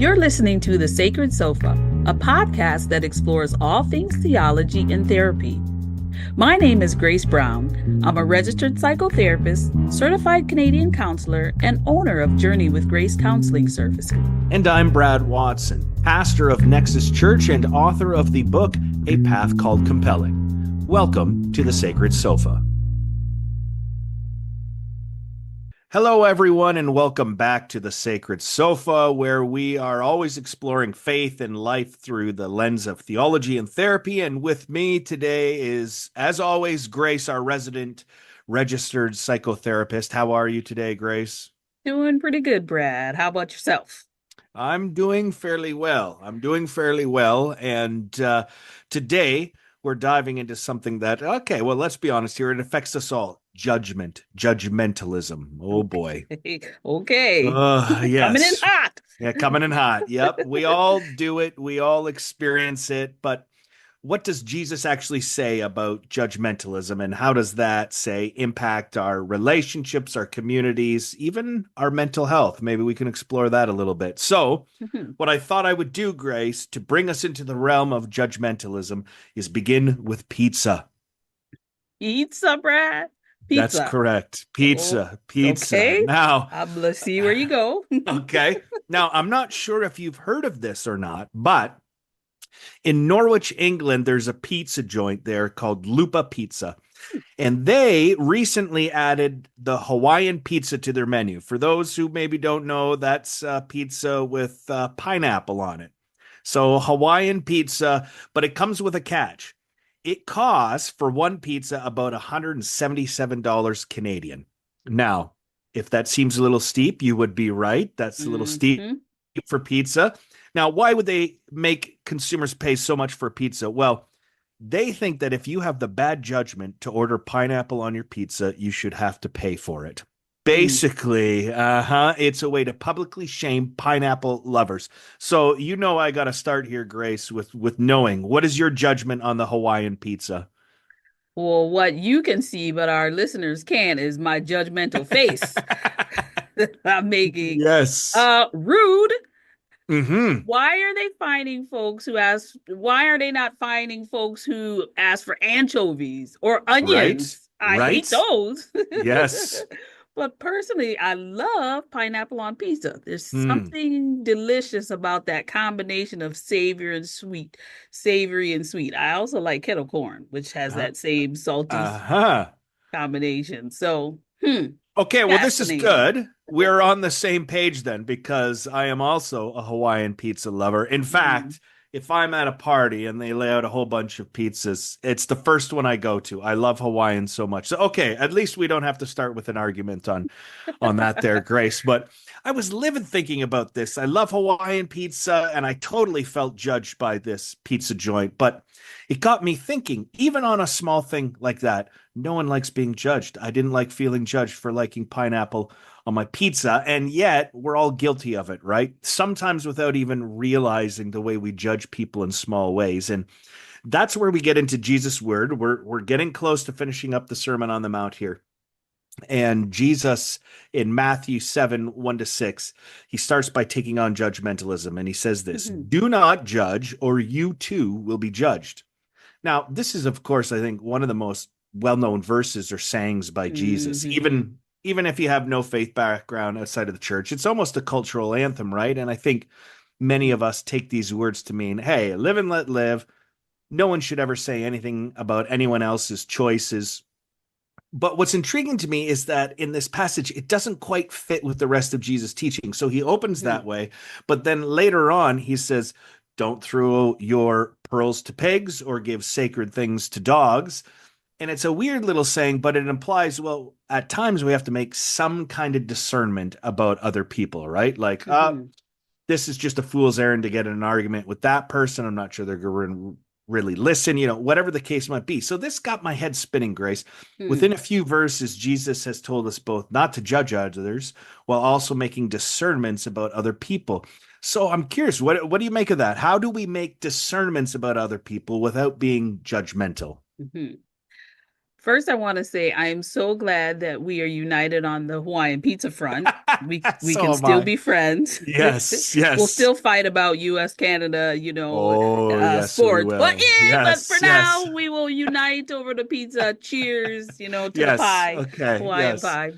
You're listening to The Sacred Sofa, a podcast that explores all things theology and therapy. My name is Grace Brown. I'm a registered psychotherapist, certified Canadian counselor, and owner of Journey with Grace Counseling Services. And I'm Brad Watson, pastor of Nexus Church and author of the book, A Path Called Compelling. Welcome to The Sacred Sofa. Hello, everyone, and welcome back to The Sacred Sofa, where we are always exploring faith and life through the lens of theology and therapy. And with me today is, as always, Grace, our resident registered psychotherapist. How are you today, Grace? Doing pretty good, Brad. How about yourself? I'm doing fairly well. And today we're diving into something that, okay, well, let's be honest here. It affects us all. Judgmentalism. Oh, boy. Okay. Yes. Coming in hot. Yeah, coming in hot. Yep. We all do it. We all experience it. But what does Jesus actually say about judgmentalism, and how does that, say, impact our relationships, our communities, even our mental health? Maybe we can explore that a little bit. So what I thought I would do, Grace, to bring us into the realm of judgmentalism is begin with pizza. Pizza, Brad? Pizza. That's correct. Pizza. Okay. Now, let's see where you go. Okay. Now, I'm not sure if you've heard of this or not, but in Norwich, England, there's a pizza joint there called Lupa Pizza. And they recently added the Hawaiian pizza to their menu. For those who maybe don't know, that's pizza with pineapple on it. So Hawaiian pizza, but it comes with a catch. It costs for one pizza about $177 Canadian. Now, if that seems a little steep, you would be right. That's a little steep for pizza. Now, why would they make consumers pay so much for pizza? Well, they think that if you have the bad judgment to order pineapple on your pizza, you should have to pay for it. Basically, it's a way to publicly shame pineapple lovers. So, I got to start here, Grace, with knowing, what is your judgment on the Hawaiian pizza? Well, what you can see, but our listeners can't, is my judgmental face that I'm making. Yes. Rude. Mm-hmm. Why are they finding folks who ask? Why are they not finding folks who ask for anchovies or onions? Right. I hate those. Yes. But personally, I love pineapple on pizza. There's something delicious about that combination of savory and sweet. I also like kettle corn, which has that same salty combination. So, okay, well, this is good. We're on the same page then, because I am also a Hawaiian pizza lover. In fact, if I'm at a party and they lay out a whole bunch of pizzas, it's the first one I go to. I love Hawaiian so much. So, okay, at least we don't have to start with an argument on that there, Grace. But I was living thinking about this. I love Hawaiian pizza, and I totally felt judged by this pizza joint. But it got me thinking, even on a small thing like that, no one likes being judged. I didn't like feeling judged for liking pineapple on my pizza, and yet we're all guilty of it, right? Sometimes without even realizing the way we judge people in small ways. And that's where we get into Jesus' word. We're getting close to finishing up the Sermon on the Mount here. And Jesus, in Matthew 7:1-6, he starts by taking on judgmentalism, and he says this: do not judge, or you too will be judged. Now, this is, of course, I think one of the most well-known verses or sayings by Jesus. Even if you have no faith background outside of the church, it's almost a cultural anthem, right? And I think many of us take these words to mean, hey, live and let live. No one should ever say anything about anyone else's choices. But what's intriguing to me is that in this passage, it doesn't quite fit with the rest of Jesus' teaching. So he opens that way, but then later on, he says, don't throw your pearls to pigs or give sacred things to dogs. And it's a weird little saying, but it implies, well, at times we have to make some kind of discernment about other people, right? Like, this is just a fool's errand to get in an argument with that person. I'm not sure they're going to really listen, whatever the case might be. So this got my head spinning, Grace. Within a few verses, Jesus has told us both not to judge others while also making discernments about other people. So I'm curious, what do you make of that? How do we make discernments about other people without being judgmental? First, I want to say I am so glad that we are united on the Hawaiian pizza front. We So can am still I. be friends. Yes, We'll yes. still fight about U.S. Canada, Oh, yes, we sports, but will. but for Yes, now yes, we will unite over the pizza. Cheers, to the yes. pie, Okay, Hawaiian yes. pie.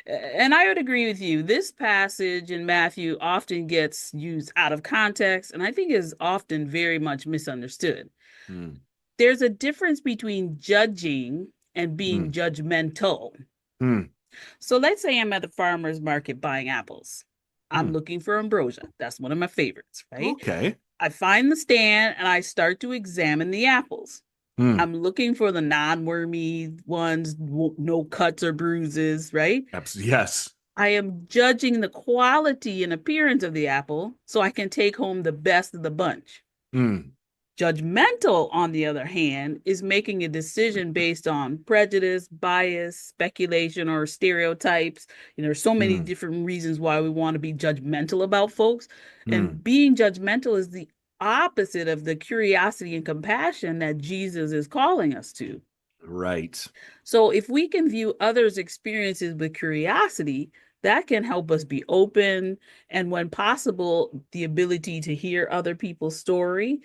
And I would agree with you. This passage in Matthew often gets used out of context, and I think is often very much misunderstood. Hmm, There's a difference between judging and hmm, being judgmental. hmm, So let's say I'm at the farmer's market buying apples. I'm hmm. looking for ambrosia. That's one of my favorites, right? Okay. I find the stand and I start to examine the apples. Hmm. I'm looking for the non-wormy ones, no cuts or bruises, right? Yes. I am judging the quality and appearance of the apple so I can take home the best of the bunch. Hmm, Judgmental, on the other hand, is making a decision based on prejudice, bias, speculation, or stereotypes. There's so many hmm, different reasons why we want to be judgmental about folks. hmm. And being judgmental is the opposite of the curiosity and compassion that Jesus is calling us to. Right. So if we can view others' experiences with curiosity, that can help us be open and, when possible, the ability to hear other people's story,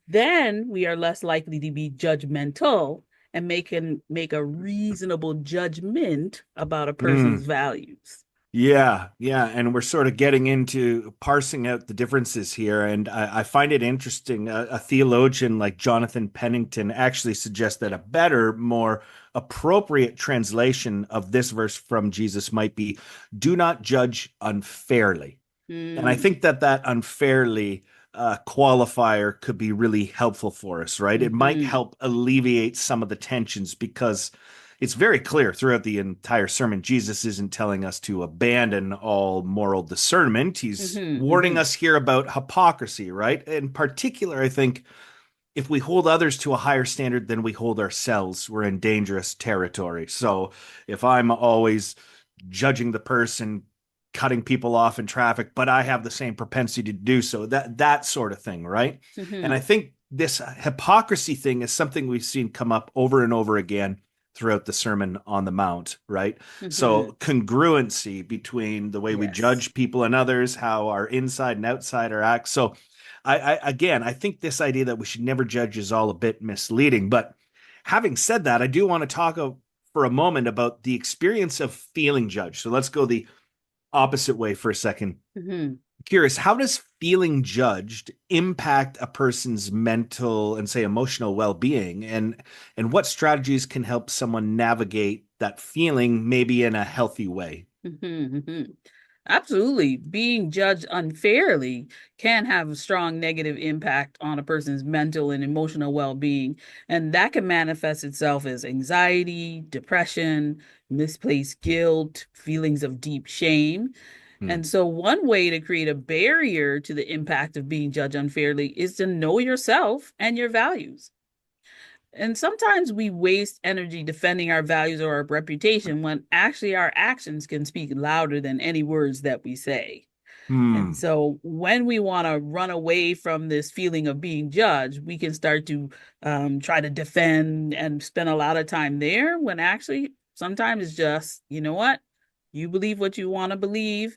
then we are less likely to be judgmental and make a reasonable judgment about a person's Hmm. values. Yeah, yeah, and we're sort of getting into parsing out the differences here, and I find it interesting. A theologian like Jonathan Pennington actually suggests that a better, more appropriate translation of this verse from Jesus might be, "Do not judge unfairly." And I Mm, think that unfairly qualifier could be really helpful for us, right? It might mm-hmm, help alleviate some of the tensions because it's very clear throughout the entire sermon, Jesus isn't telling us to abandon all moral discernment. He's mm-hmm, warning mm-hmm, us here about hypocrisy, right? In particular, I think if we hold others to a higher standard than we hold ourselves, we're in dangerous territory. So if I'm always judging the person, cutting people off in traffic, but I have the same propensity to do so, that sort of thing, right? And mm-hmm, I think this hypocrisy thing is something we've seen come up over and over again throughout the Sermon on the Mount, right? mm-hmm. So congruency between the way we Yes. judge people and others, how our inside and outside are act. So again, I think this idea that we should never judge is all a bit misleading. But having said that, I do want to talk for a moment about the experience of feeling judged. So let's go the opposite way for a second. Mm-hmm. Curious, how does feeling judged impact a person's mental and say emotional well-being, and what strategies can help someone navigate that feeling maybe in a healthy way? Mm-hmm. Mm-hmm. Absolutely. Being judged unfairly can have a strong negative impact on a person's mental and emotional well-being. And that can manifest itself as anxiety, depression, misplaced guilt, feelings of deep shame. Hmm. And so, one way to create a barrier to the impact of being judged unfairly is to know yourself and your values. And sometimes we waste energy defending our values or our reputation when actually our actions can speak louder than any words that we say. And Hmm. so when we want to run away from this feeling of being judged, we can start to try to defend and spend a lot of time there when actually sometimes it's just, you know what? You believe what you want to believe.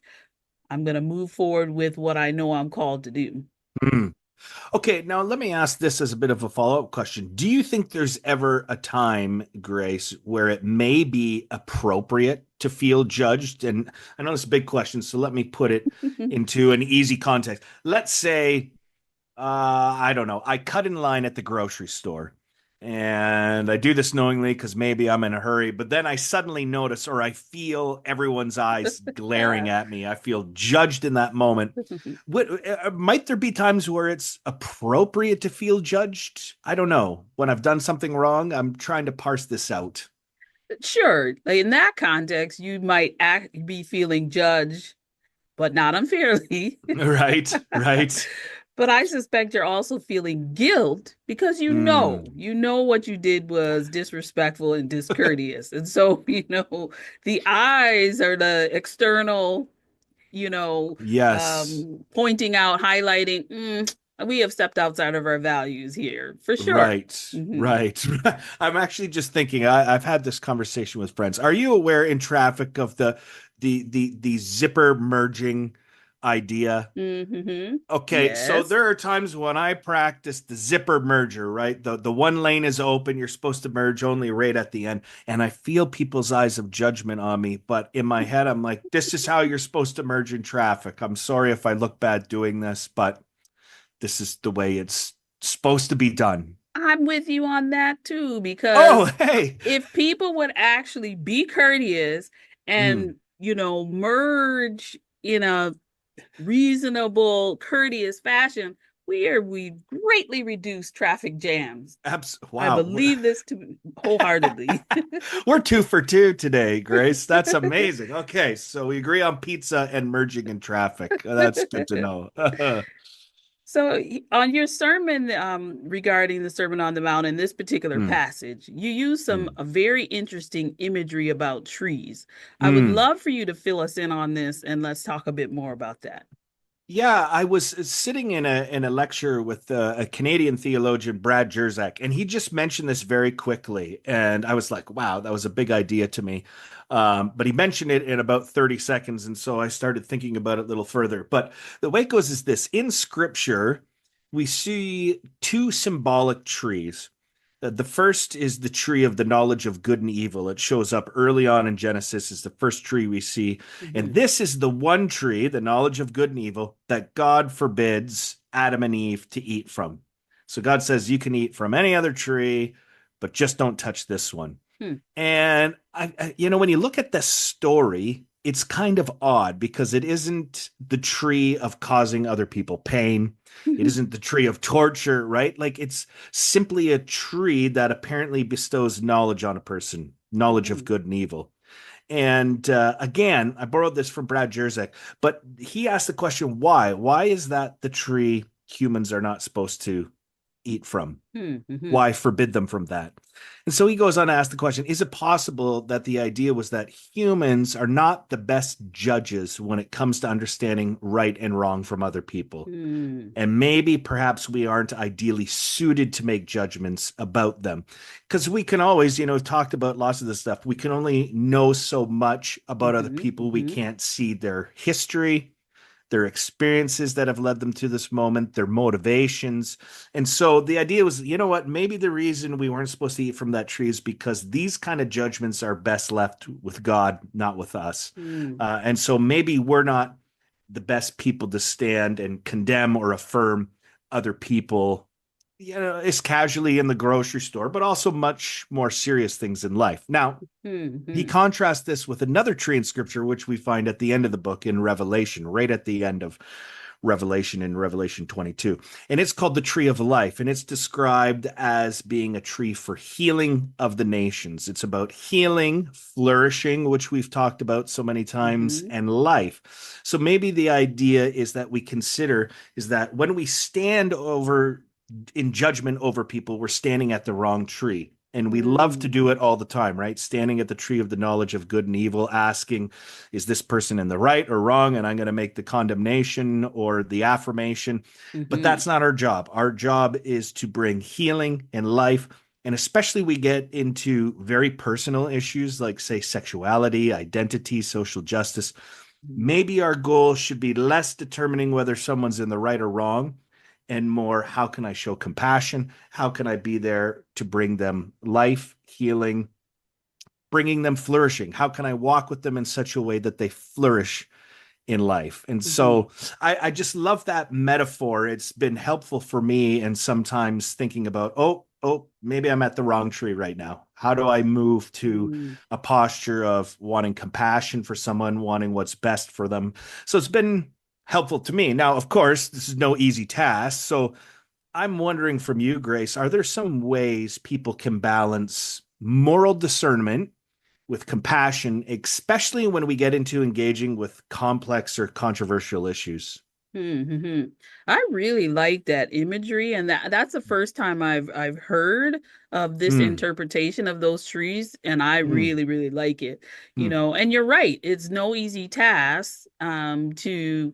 I'm going to move forward with what I know I'm called to do. Hmm. Okay, now let me ask this as a bit of a follow-up question. Do you think there's ever a time, Grace, where it may be appropriate to feel judged? And I know it's a big question, so let me put it into an easy context. Let's say I don't know. I cut in line at the grocery store. And I do this knowingly because maybe I'm in a hurry, but then I suddenly notice or I feel everyone's eyes glaring at me. I feel judged in that moment. Might there be times where it's appropriate to feel judged? I don't know. When I've done something wrong, I'm trying to parse this out. Sure, like in that context, you might be feeling judged, but not unfairly. Right, right. But I suspect you're also feeling guilt because Mm, you know what you did was disrespectful and discourteous. And so, the eyes are the external, yes. pointing out, highlighting, We have stepped outside of our values here for sure. Right, Hmm. right. I'm actually just thinking. I've had this conversation with friends. Are you aware in traffic of the zipper merging idea? Hmm. Okay, so Yes. there are times when I practice the zipper merger, right? The one lane is open, you're supposed to merge only right at the end, and I feel people's eyes of judgment on me, but in my head I'm like, this is how you're supposed to merge in traffic. I'm sorry if I look bad doing this, but this is the way it's supposed to be done. I'm with you on that too, Oh, because hey. if people would actually be courteous Mm, and, merge in a reasonable, courteous fashion, we greatly reduce traffic jams. I wow. believe this to wholeheartedly. We're two for two today, Grace. That's amazing. Okay, so we agree on pizza and merging in traffic. That's good to know. So, on your sermon regarding the Sermon on the Mount in this particular Mm, passage, you use some mm, very interesting imagery about trees. I would mm. love for you to fill us in on this and let's talk a bit more about that. Yeah, I was sitting in a lecture with a Canadian theologian, Brad Jerzak, and he just mentioned this very quickly, and I was like, "Wow, that was a big idea to me." But he mentioned it in about 30 seconds, and so I started thinking about it a little further. But the way it goes is this: in Scripture, we see two symbolic trees. The first is the tree of the knowledge of good and evil. It shows up early on in Genesis as the first tree we see. And Mhm. this is the one tree, the knowledge of good and evil, that God forbids Adam and Eve to eat from. So God says, you can eat from any other tree, but just don't touch this one. Hmm. And when you look at this story, it's kind of odd because it isn't the tree of causing other people pain. It isn't the tree of torture, right? Like it's simply a tree that apparently bestows knowledge on a person, knowledge of Mhm. good and evil. And again, I borrowed this from Brad Jerzak, but he asked the question, why? Why is that the tree humans are not supposed to eat from? Mhm. Mhm. Why forbid them from that? And so he goes on to ask the question, is it possible that the idea was that humans are not the best judges when it comes to understanding right and wrong from other people? Mhm. And maybe perhaps we aren't ideally suited to make judgments about them. Because we can always, talked about lots of this stuff. We can only know so much about other Mhm. people. We Mhm. can't see their history, their experiences that have led them to this moment, their motivations. And so the idea was, you know what, maybe the reason we weren't supposed to eat from that tree is because these kind of judgments are best left with God, not with us. Mhm. And so maybe we're not the best people to stand and condemn or affirm other people, as casually in the grocery store, but also much more serious things in life. Now, he Mhm. contrasts this with another tree in scripture, which we find at the end of the book in Revelation, right at the end of Revelation in Revelation 22. And it's called the tree of life. And it's described as being a tree for healing of the nations. It's about healing, flourishing, which we've talked about so many times, Mhm. and life. So maybe the idea is that we consider is that when we stand over in judgment over people, we're standing at the wrong tree. And we love to Mhm. do it all the time, right? Standing at the tree of the knowledge of good and evil, asking, is this person in the right or wrong? And I'm going to make the condemnation or the affirmation. But Mhm. that's not our job. Our job is to bring healing and life. And especially we get into very personal issues like, say, sexuality, identity, social justice. Mhm. Maybe our goal should be less determining whether someone's in the right or wrong and more, how can I show compassion? How can I be there to bring them life, healing, bringing them flourishing? How can I walk with them in such a way that they flourish in life? And Mhm. so I just love that metaphor. It's been helpful for me. And sometimes thinking about, maybe I'm at the wrong tree right now. How do I move to Mhm. a posture of wanting compassion for someone, wanting what's best for them? So it's been helpful to me. Now, of course, this is no easy task. So I'm wondering from you, Grace, are there some ways people can balance moral discernment with compassion, especially when we get into engaging with complex or controversial issues? Mm-hmm. I really like that imagery, and that's the first time I've heard of this Mm, interpretation of those trees, and I mm, really, really like it. mm. And you're right, it's no easy task to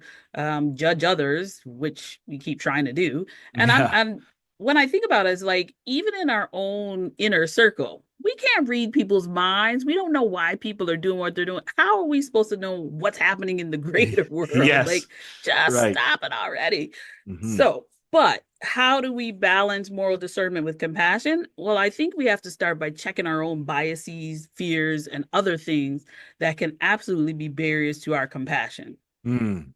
judge others, which we keep trying to do. And Yeah. I'm when I think about it, it's like even in our own inner circle, we can't read people's minds. We don't know why people are doing what they're doing. How are we supposed to know what's happening in the greater world? Yes. Like, just Right. stop it already. Hmm. So, but how do we balance moral discernment with compassion? Well, I think we have to start by checking our own biases, fears, and other things that can absolutely be barriers to our compassion. Mm.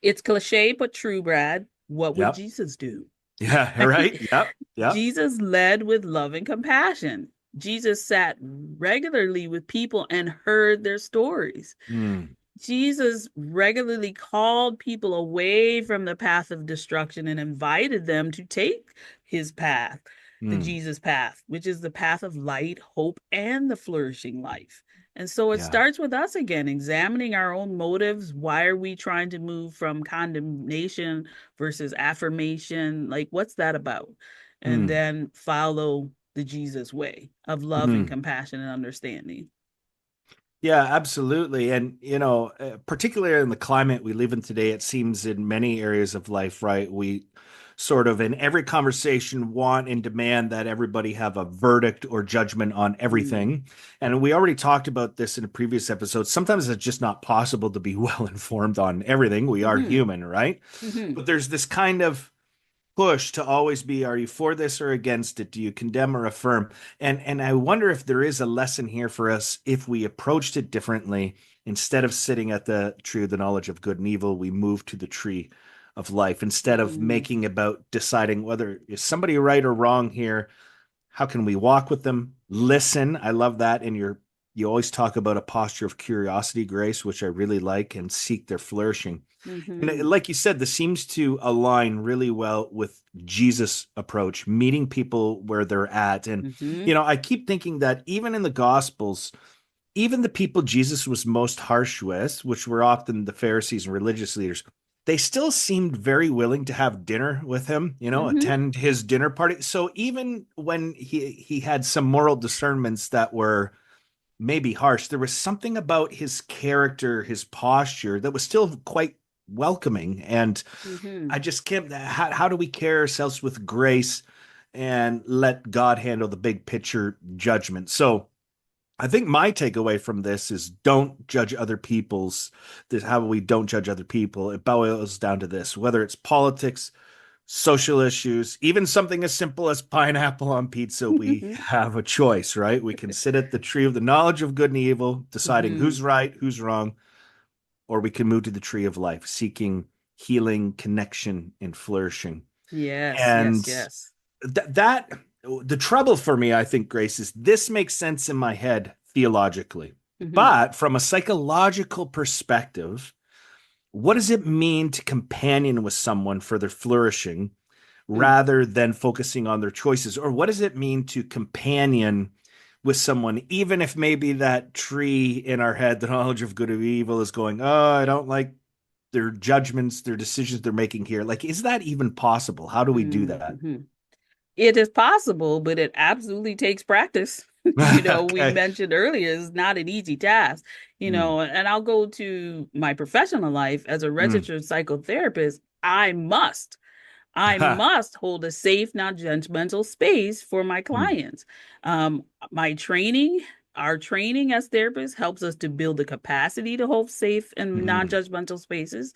It's cliche, but true, Brad. What would Yep. Jesus do? Yeah. Right? Right. Yep. Yep. Jesus led with love and compassion. Jesus sat regularly with people and heard their stories. Mm. Jesus regularly called people away from the path of destruction and invited them to take his path, the Mm. Jesus path, which is the path of light, hope, and the flourishing life. And so it Yeah. starts with us again, examining our own motives. Why are we trying to move from condemnation versus affirmation? Like, what's that about? And Mm. then follow the Jesus way of love and Mm. compassion and understanding. Yeah, absolutely. And, particularly in the climate we live in today, it seems in many areas of life, right? We sort of in every conversation want and demand that everybody have a verdict or judgment on Mm. everything. And we already talked about this in a previous episode. Sometimes it's just not possible to be well informed on everything. We are Mm-hmm. human, right? Mm-hmm. But there's this kind of push to always be, are you for this or against it? Do you condemn or affirm? And I wonder if there is a lesson here for us if we approached it differently. Instead of sitting at the tree of the knowledge of good and evil, we move to the tree of life. Instead of Mm. making about deciding whether is somebody right or wrong here, how can we walk with them? Listen. I love that. And you always talk about a posture of curiosity, Grace, which I really like, and seek their flourishing. And Mm-hmm. like you said, this seems to align really well with Jesus' approach, meeting people where they're at. And, Mm-hmm. I keep thinking that even in the Gospels, even the people Jesus was most harsh with, which were often the Pharisees and religious leaders, they still seemed very willing to have dinner with him, Mm-hmm. attend his dinner party. So even when he had some moral discernments that were maybe harsh, there was something about his character, his posture that was still quite welcoming. And Mm-hmm. I just can't, how do we carry ourselves with grace and let God handle the big picture judgment? So I think my takeaway from this is don't judge other people's, this how we don't judge other people. It boils down to this, whether it's politics, social issues, even something as simple as pineapple on pizza, we have a choice, right? We can sit at the tree of the knowledge of good and evil, deciding Mm-hmm. who's right, who's wrong, or we can move to the tree of life, seeking healing, connection, and flourishing. Yes, yes, And yes. that the trouble for me, I think, Grace, is this makes sense in my head theologically. Mm-hmm. But from a psychological perspective, what does it mean to companion with someone for their flourishing Mm. rather than focusing on their choices? Or what does it mean to companion with someone, even if maybe that tree in our head, the knowledge of good and evil, is going, oh, I don't like their judgments, their decisions they're making here. Like, is that even possible? How do we do that? Mm-hmm. It is possible, but it absolutely takes practice. We Okay. mentioned earlier, it's not an easy task, Mm, and I'll go to my professional life as a mm. registered psychotherapist. I must hold a safe, non judgmental space for my Mm, clients. Um, my training, our training as therapists helps us to build the capacity to hold safe and non mm, judgmental spaces.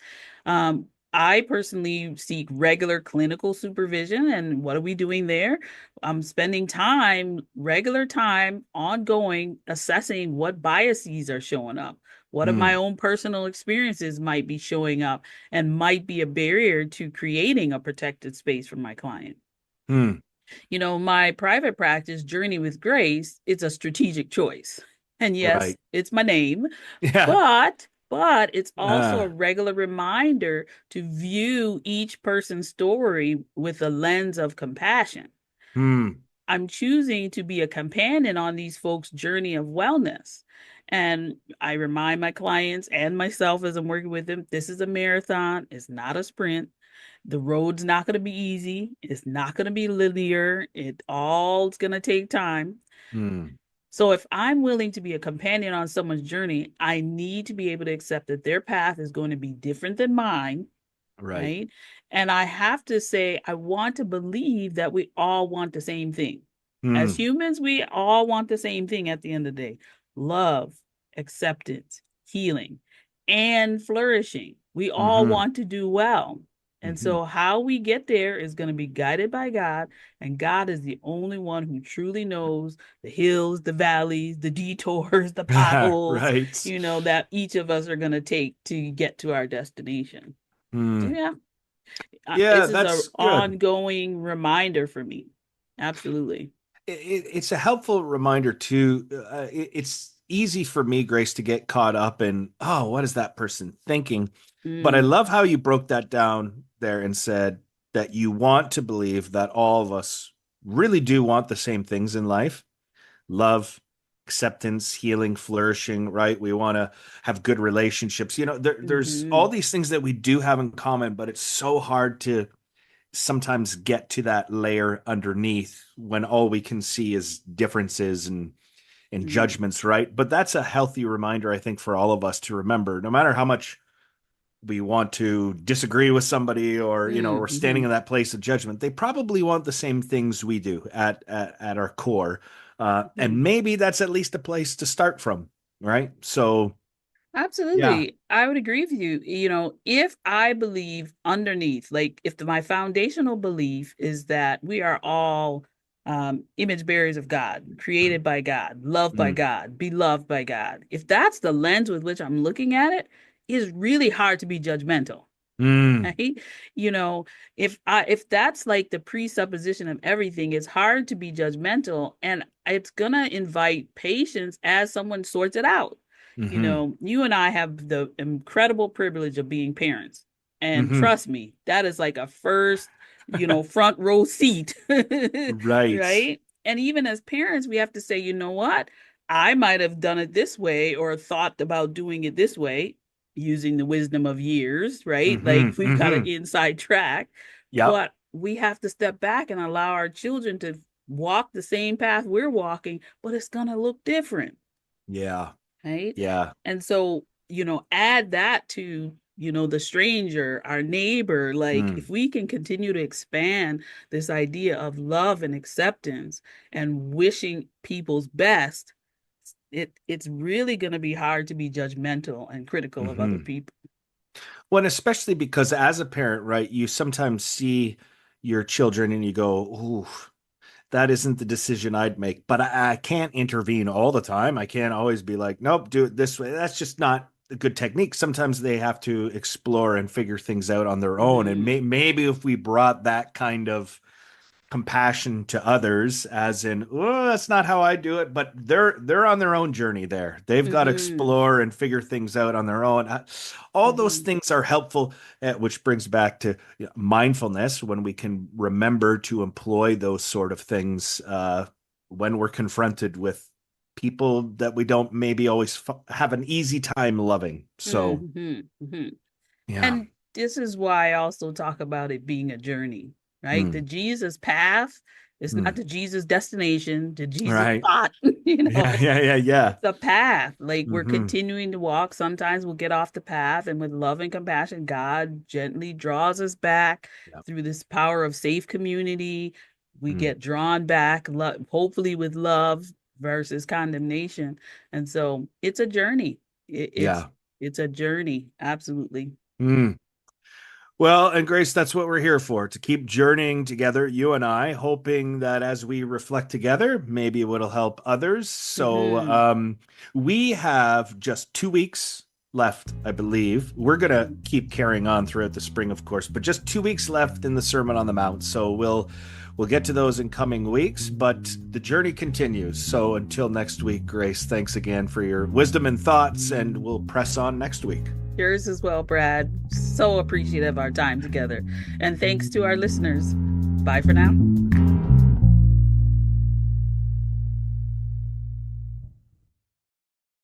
I personally seek regular clinical supervision. And what are we doing there? I'm spending time, regular time, ongoing, assessing what biases are showing up. What of my mm, own personal experiences might be showing up and might be a barrier to creating a protected space for my client. mm. My private practice, Journey with Grace, it's a strategic choice. And yes, Right. it's my name, Yeah. but it's also a Uh, regular reminder to view each person's story with a lens of compassion. mm, I'm choosing to be a companion on these folks' journey of wellness. And I remind my clients and myself as I'm working with them, this is a marathon, it's not a sprint. The road's not going to be easy. It's not going to be linear. It all's going to take time. Mm, So if I'm willing to be a companion on someone's journey, I need to be able to accept that their path is going to be different than mine, right. right? And I have to say, I want to believe that we all want the same thing. As Mm, humans, we all want the same thing at the end of the day: love, acceptance, healing, and flourishing. We all mm-hmm, want to do well. And mm-hmm. so, how we get there is going to be guided by God. And God is the only one who truly knows the hills, the valleys, the detours, the potholes, Right. that each of us are going to take to get to our destination. So, Mm. yeah, Yeah, this is an that's good. ongoing reminder for me. Absolutely. It's a helpful reminder too. It's easy for me, Grace, to get caught up in, oh, what is that person thinking? But I Mm, love how you broke that down there and said that you want to believe that all of us really do want the same things in life: love, acceptance, healing, flourishing, right? We want to have good relationships. There's all hmm these things that we do have in common, but it's so hard to sometimes get to that layer underneath when all we can see is differences and hmm judgments, right? But that's a healthy reminder, I think, for all of us to remember, no matter how much we want to disagree with somebody, or we're standing hmm in that place of judgment, they probably want the same things we do at our core. hmm And maybe that's at least a place to start from, right? So yeah. Absolutely. I would agree with you. If I believe underneath, like if my foundational belief is that we are all image bearers of God, created by God, loved by Mm. God, beloved by God, if that's the lens with which I'm looking at it, it's really hard to be judgmental. Mm. Right? You know, if that's like the presupposition of everything, it's hard to be judgmental, and it's gonna invite patience as someone sorts it out. Hmm. You and I have the incredible privilege of being parents. And Hmm. trust me, that is like a first, front row seat. Right. Right? And even as parents, we have to say, you know what? I might have done it this way or thought about doing it this way using the wisdom of years, right? Hmm. Like we've got an Hmm. inside track, Yep. but we have to step back and allow our children to walk the same path we're walking, but it's going to look different, Yeah. right? Yeah. And so, add that to, the stranger, our neighbor. Like if Mm. we can continue to expand this idea of love and acceptance and wishing people's best, it's really going to be hard to be judgmental and critical of other Hmm. people. Well, and especially because as a parent, right, you sometimes see your children and you go, ooh, that isn't the decision I'd make. But I can't intervene all the time. I can't always be like, nope, do it this way. That's just not a good technique. Sometimes they have to explore and figure things out on their own. And Mm-hmm. maybe if we brought that kind of compassion to others, as in, oh, that's not how I do it, but they're on their own journey there. They've got to Mm-hmm. explore and figure things out on their own. All those Mm-hmm. things are helpful, which brings back to mindfulness, when we can remember to employ those sort of things when we're confronted with people that we don't maybe always have an easy time loving. So Mm-hmm. Mm-hmm. yeah. And this is why I also talk about it being a journey, right? The Mm. Jesus path is not Mm. the Jesus destination, the Jesus Right. spot. Yeah, yeah, yeah, yeah. It's a path. Like we're Hmm. continuing to walk. Sometimes we'll get off the path, and with love and compassion, God gently draws us back Yeah. through this power of safe community. We Mm. get drawn back, hopefully with love versus condemnation. And so it's a journey. It, it's Yeah. it's a journey, absolutely. Mm. Well, and Grace, that's what we're here for, to keep journeying together, you and I, hoping that as we reflect together, maybe it will help others. So Hmm we have just 2 weeks left, I believe. We're going to keep carrying on throughout the spring, of course, but just 2 weeks left in the Sermon on the Mount. So we'll get to those in coming weeks, but the journey continues. So until next week, Grace, thanks again for your wisdom and thoughts, and we'll press on next week. Yours as well, Brad. So appreciative of our time together. And thanks to our listeners. Bye for now.